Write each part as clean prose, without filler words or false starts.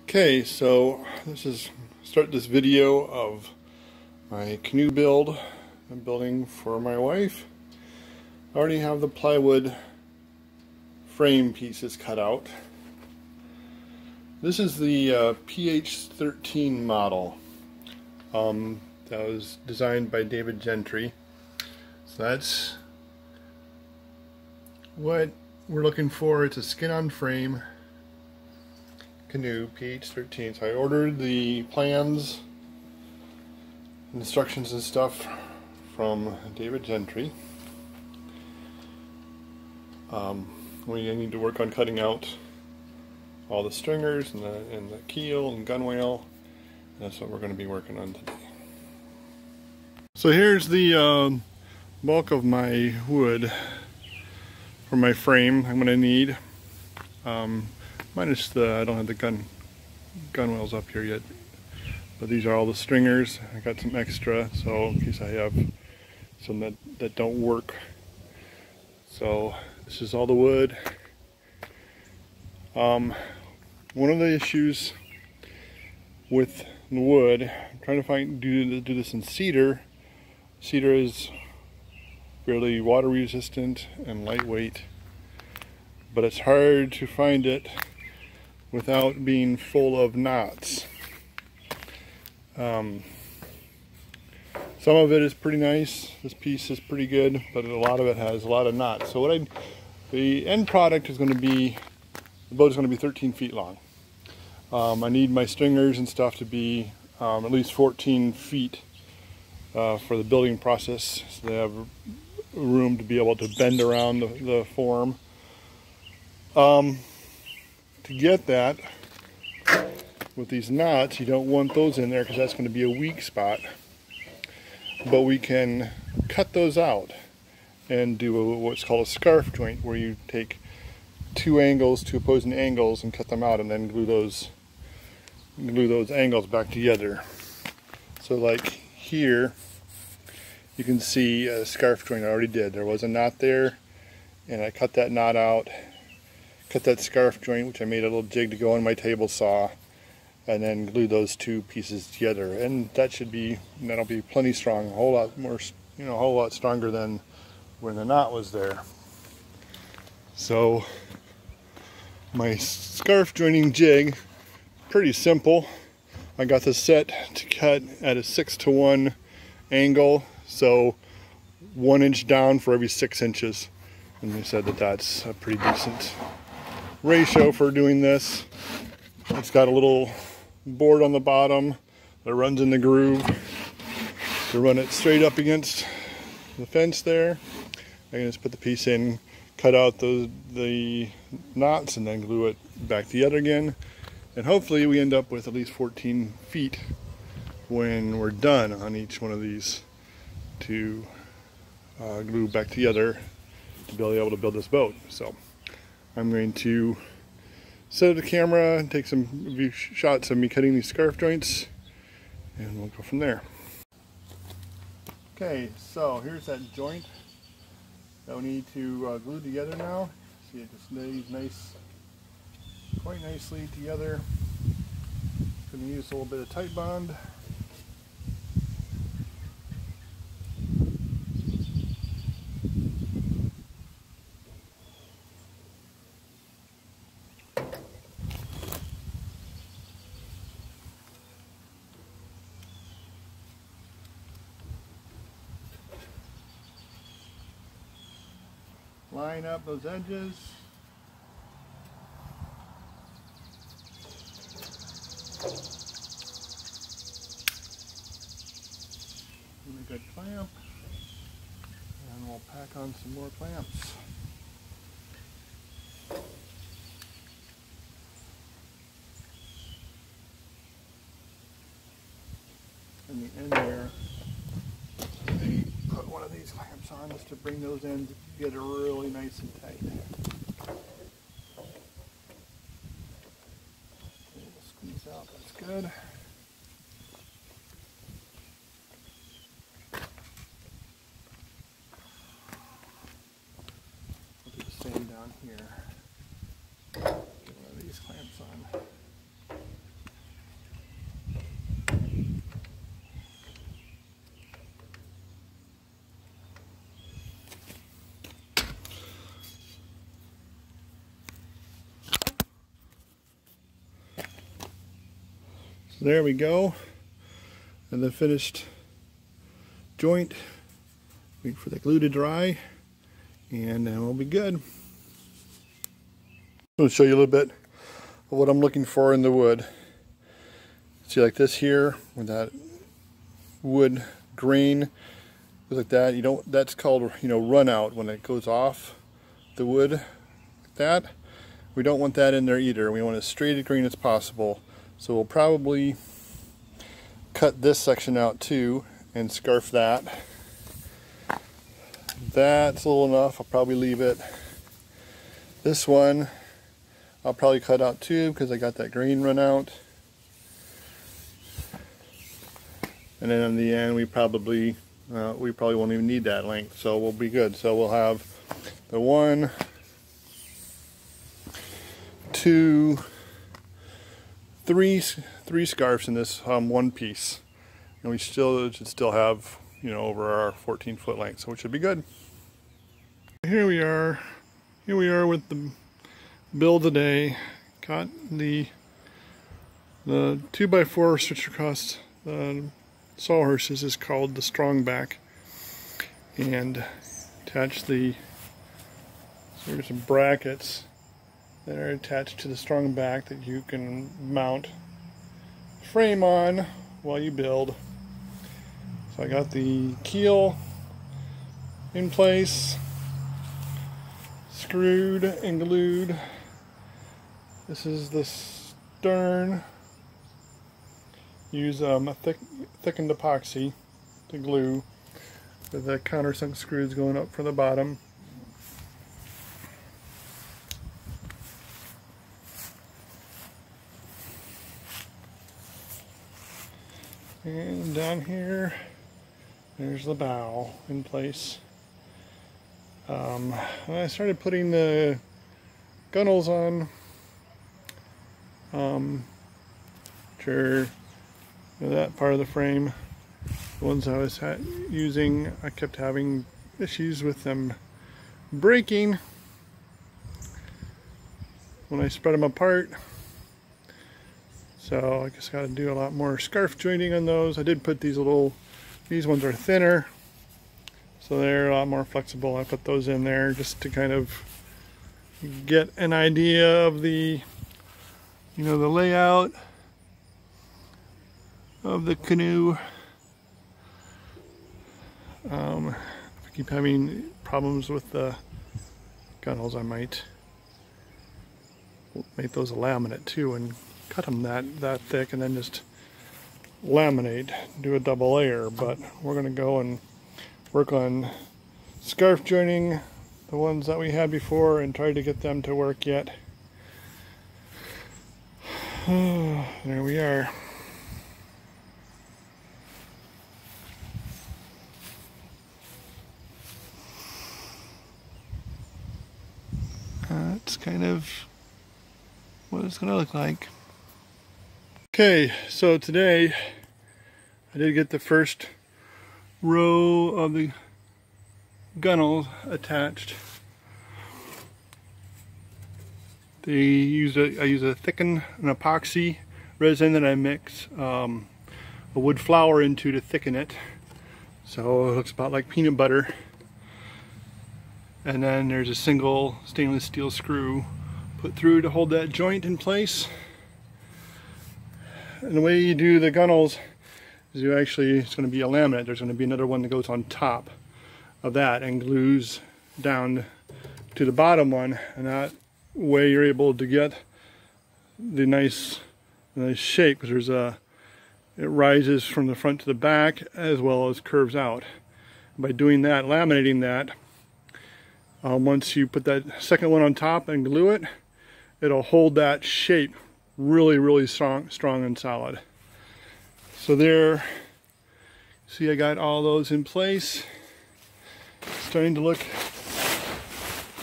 Okay, so this is start this video of my canoe build I'm building for my wife. I already have the plywood frame pieces cut out. This is the PH13 model that was designed by David Gentry. So that's what we're looking for. It's a skin on frame canoe, PH13. So I ordered the plans, instructions and stuff from David Gentry. We need to work on cutting out all the stringers and the keel and gunwale. That's what we're going to be working on today. So here's the bulk of my wood for my frame I'm going to need. Minus I don't have the gunwales up here yet, but these are all the stringers. I got some extra, so in case I have some that don't work. So this is all the wood. One of the issues with the wood, I'm trying to do this in cedar. Cedar is fairly water resistant and lightweight, but it's hard to find it without being full of knots. Some of it is pretty nice. This piece is pretty good, but a lot of it has a lot of knots. So the end product is going to be, the boat is going to be 13 feet long. I need my stringers and stuff to be at least 14 feet for the building process, so they have room to be able to bend around the form. To get that, with these knots, you don't want those in there because that's going to be a weak spot. But we can cut those out and do what's called a scarf joint, where you take two opposing angles, and cut them out, and then glue those angles back together. So like here, you can see a scarf joint I already did. There was a knot there, and I cut that knot out. Cut that scarf joint, which I made a little jig to go on my table saw, and then glue those two pieces together. And that'll be plenty strong, a whole lot more, a whole lot stronger than when the knot was there. So my scarf joining jig, pretty simple. I got this set to cut at a 6-to-1 angle, so 1 inch down for every 6 inches. And they said that that's a pretty decent ratio for doing this. It's got a little board on the bottom that runs in the groove to run it straight up against the fence there. I can just put the piece in, cut out the knots, and then glue it back together again. And hopefully we end up with at least 14 feet when we're done on each one of these to glue back together to be able to build this boat. So I'm going to set up the camera and take some shots of me cutting these scarf joints, and we'll go from there. Okay, so here's that joint that we need to glue together now. See, it just lays quite nicely together. Going to use a little bit of tight bond. Line up those edges. And a good clamp. And we'll pack on some more clamps. In the end there, put one of these clamps on just to bring those ends together really nice and tight. Squeeze out, that's good. We'll do the same down here. Get one of these clamps on. There we go. And the finished joint. Wait for the glue to dry, and then we'll be good. I'm going to show you a little bit of what I'm looking for in the wood. See, like this here, with that wood grain, like that. You don't. That's called, run out when it goes off the wood. Like that. We don't want that in there either. We want as straight a grain as possible. So we'll probably cut this section out too and scarf that. That's a little enough. I'll probably leave it. This one I'll probably cut out too because I got that grain run out. And then in the end we probably won't even need that length, so we'll be good. So we'll have the 1, 2, 3 scarves in this one piece, and we should still have over our 14-foot length, so it should be good. Here we are with the build today. Got the 2x4 stitched across the sawhorses is called the strong back, and attached there's some brackets that are attached to the strong back that you can mount frame on while you build. So I got the keel in place, screwed and glued. This is the stern. Use a thickened epoxy to glue, with the countersunk screws going up from the bottom. And down here, there's the bow in place. When I started putting the gunnels on, that part of the frame, the ones I was using, I kept having issues with them breaking when I spread them apart. So I just got to do a lot more scarf jointing on those. I did put these ones are thinner, so they're a lot more flexible. I put those in there just to kind of get an idea of the layout of the canoe. If I keep having problems with the gunnels, I might make those a laminate too and cut them that thick, and then just laminate, do a double layer. But we're going to go and work on scarf joining the ones that we had before and try to get them to work yet. There we are. That's kind of what it's going to look like. Okay, so today I did get the first row of the gunnels attached. I use a thickened epoxy resin that I mix a wood flour into to thicken it, so it looks about like peanut butter. And then there's a single stainless steel screw put through to hold that joint in place. And the way you do the gunnels is it's going to be a laminate. There's going to be another one that goes on top of that and glues down to the bottom one, and that way you're able to get the nice shape, because it rises from the front to the back as well as curves out. By doing that, laminating that, once you put that second one on top and glue it, it'll hold that shape really strong and solid. So there, see, I got all those in place. It's starting to look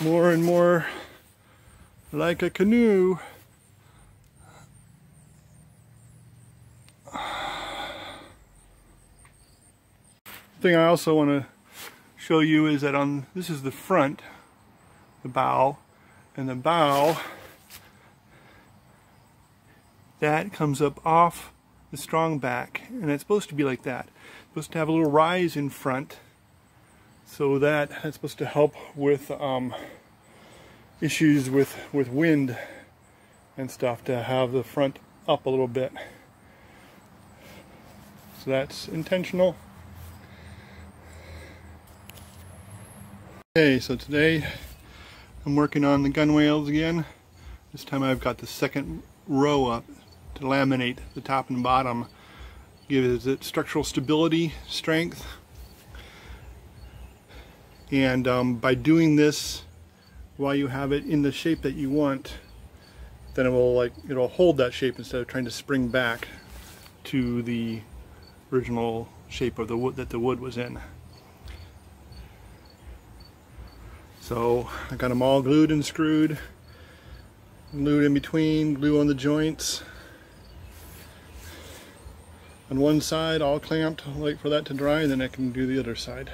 more and more like a canoe. Thing I also want to show you is that this is the front, the bow, and the bow that comes up off the strong back, and it's supposed to be like that. It's supposed to have a little rise in front, so that's supposed to help with issues with wind and stuff, to have the front up a little bit. So that's intentional. Okay, so today I'm working on the gunwales again. This time I've got the second row up to laminate the top and bottom. Gives it structural stability, strength. And by doing this while you have it in the shape that you want, then it'll hold that shape instead of trying to spring back to the original shape of the wood that the wood was in. So I got them all glued and screwed, glued in between, glue on the joints. On one side all clamped, wait for that to dry, and then I can do the other side.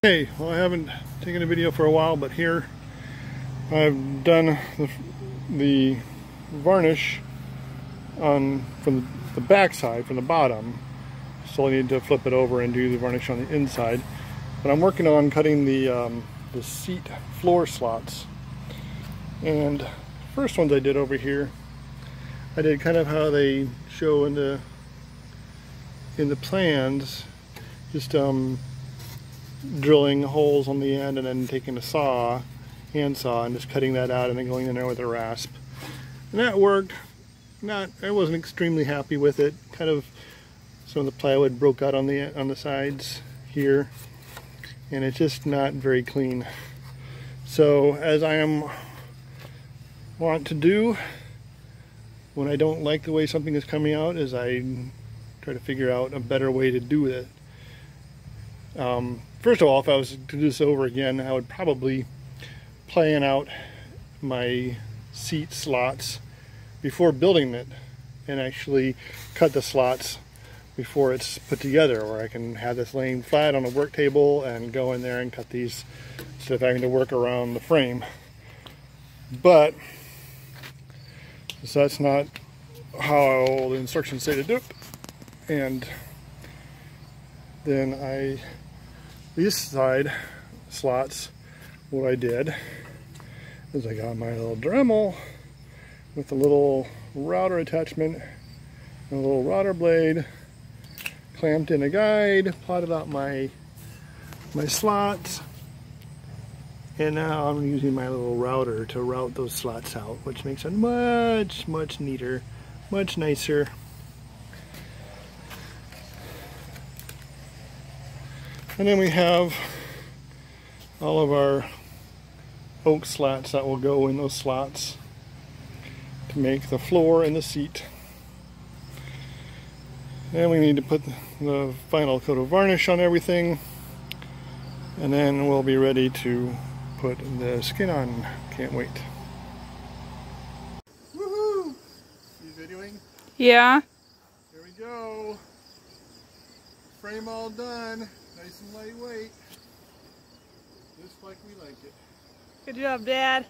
Okay, well, I haven't taken a video for a while, but here I've done the varnish from the back side, from the bottom. Still need to flip it over and do the varnish on the inside. But I'm working on cutting the seat floor slots. And first ones I did over here, I did kind of how they show in the plans, just drilling holes on the end and then taking a hand saw, and just cutting that out and then going in there with a rasp. And that worked. I wasn't extremely happy with it. Kind of some of the plywood broke out on the sides here, and it's just not very clean. So as I want to do when I don't like the way something is coming out, is I try to figure out a better way to do it. First of all, if I was to do this over again, I would probably plan out my seat slots before building it, and actually cut the slots before it's put together, or I can have this laying flat on a work table and go in there and cut these instead of having to work around the frame. But so that's not how the instructions say to do it. And then these side slots, what I did is I got my little Dremel with a little router attachment and a little router blade, clamped in a guide, plotted out my slots, and now I'm using my little router to route those slots out, which makes it much neater, much nicer. And then we have all of our oak slats that will go in those slots to make the floor and the seat. And we need to put the final coat of varnish on everything, and then we'll be ready to put the skin on. Can't wait. Woohoo! You videoing? Yeah. Here we go. Frame all done. Nice and lightweight. Just like we like it. Good job, Dad.